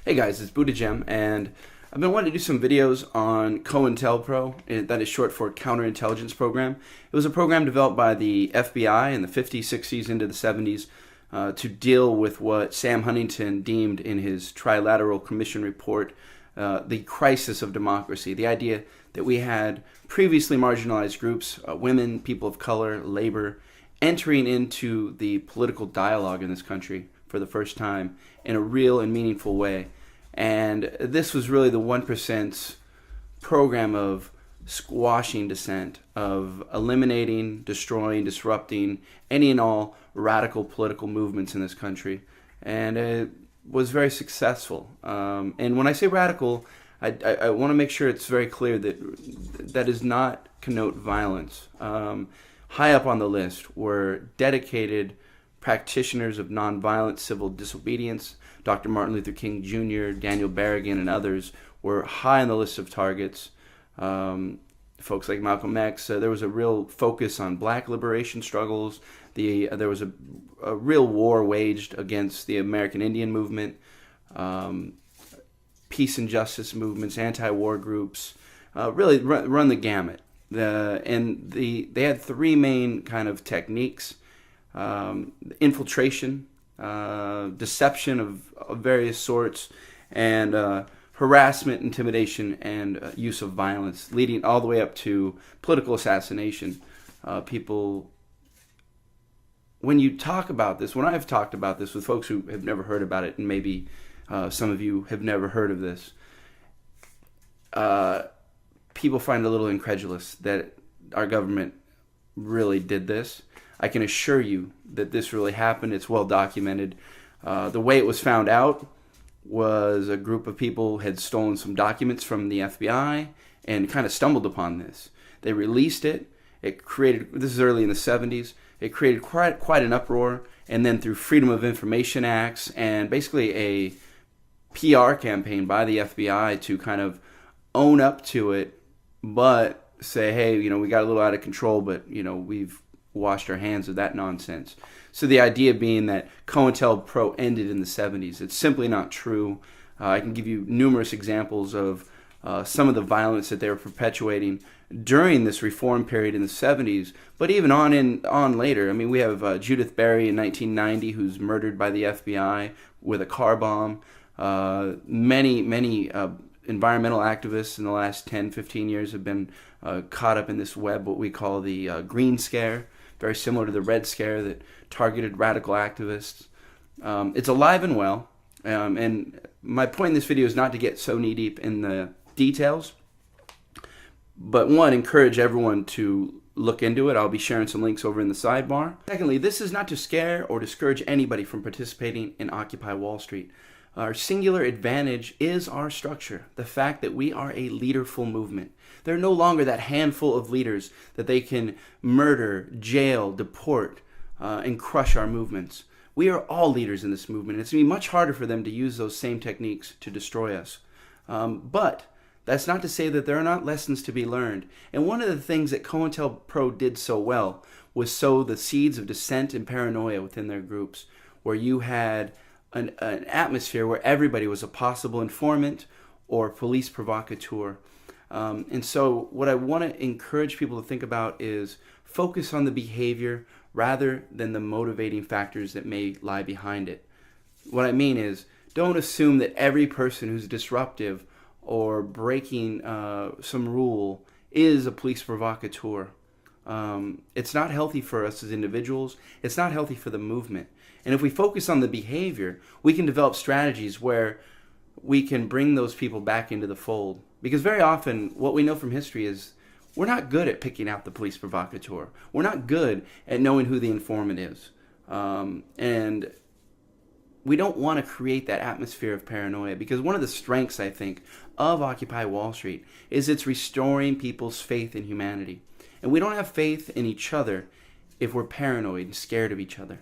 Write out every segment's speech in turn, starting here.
Hey guys, it's Buddha Gem, and I've been wanting to do some videos on Conintelpro, that is short for Counterintelligence Program. It was a program developed by the FBI in the 50s, 60s, into the 70s to deal with what Sam Huntington deemed in his Trilateral Commission report the crisis of democracy, the idea that we had previously marginalized groups, women, people of color, labor, entering into the political dialogue in this country for the first time in a real and meaningful way. And this was really the 1%'s program of squashing dissent, of eliminating, destroying, disrupting any and all radical political movements in this country. And it was very successful. And when I say radical, I want to make sure it's very clear that that does not connote violence. High up on the list were dedicated practitioners of nonviolent civil disobedience. Dr. Martin Luther King Jr., Daniel Berrigan, and others were high on the list of targets. Folks like Malcolm X. There was a real focus on black liberation struggles. There was a real war waged against the American Indian movement, peace and justice movements, anti-war groups, really run the gamut. They had three main kind of techniques: infiltration, deception of various sorts, and harassment, intimidation, and use of violence, leading all the way up to political assassination. People, when you talk about this, when I've talked about this with folks who have never heard about it, and maybe some of you have never heard of this, people find it a little incredulous that our government really did this. I can assure you that this really happened. It's well documented. The way it was found out was a group of people had stolen some documents from the FBI and kind of stumbled upon this. They released it. It created, this is early in the 70s, it created quite an uproar. And then through Freedom of Information Acts and basically a PR campaign by the FBI to kind of own up to it, but say, hey, we got a little out of control, but, we've washed our hands of that nonsense. So the idea being that Conintelpro ended in the 70s. It's simply not true. I can give you numerous examples of some of the violence that they were perpetuating during this reform period in the 70s, but even on later. I mean, we have Judith Berry in 1990 who's murdered by the FBI with a car bomb. Many environmental activists in the last 10, 15 years have been caught up in this web, what we call the Green Scare, very similar to the Red Scare that targeted radical activists. It's alive and well, and my point in this video is not to get so knee-deep in the details, but one, encourage everyone to look into it. I'll be sharing some links over in the sidebar. Secondly, this is not to scare or discourage anybody from participating in Occupy Wall Street. Our singular advantage is our structure, the fact that we are a leaderful movement. They're no longer that handful of leaders that they can murder, jail, deport, and crush our movements. We are all leaders in this movement. It's going to be much harder for them to use those same techniques to destroy us. But that's not to say that there are not lessons to be learned. And one of the things that Conintelpro did so well was sow the seeds of dissent and paranoia within their groups, where you had an atmosphere where everybody was a possible informant or police provocateur. And so what I want to encourage people to think about is focus on the behavior rather than the motivating factors that may lie behind it. What I mean is, don't assume that every person who's disruptive or breaking some rule is a police provocateur. It's not healthy for us as individuals. It's not healthy for the movement. And if we focus on the behavior, we can develop strategies where we can bring those people back into the fold. Because very often, what we know from history is we're not good at picking out the police provocateur. We're not good at knowing who the informant is. And we don't want to create that atmosphere of paranoia, because one of the strengths, I think, of Occupy Wall Street is it's restoring people's faith in humanity. And we don't have faith in each other if we're paranoid and scared of each other.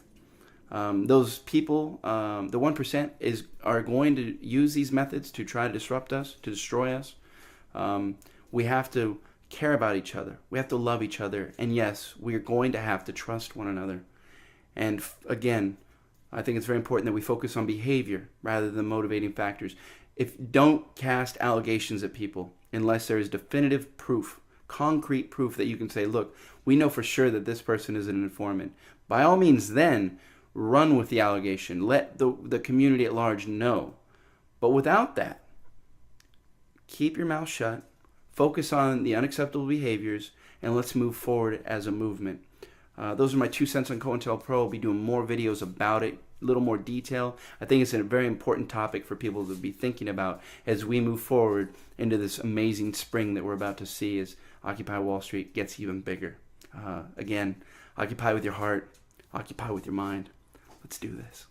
Those people, the 1%, are going to use these methods to try to disrupt us, to destroy us. We have to care about each other. We have to love each other. And yes, we're going to have to trust one another. And again, I think it's very important that we focus on behavior rather than motivating factors. Don't cast allegations at people unless there is definitive proof, concrete proof that you can say, look, we know for sure that this person is an informant. By all means, then run with the allegation. Let the community at large know. But without that, keep your mouth shut, focus on the unacceptable behaviors, and let's move forward as a movement. Those are my 2 cents on Conintelpro. I'll be doing more videos about it, a little more detail. I think it's a very important topic for people to be thinking about as we move forward into this amazing spring that we're about to see as Occupy Wall Street gets even bigger. Again, occupy with your heart, occupy with your mind. Let's do this.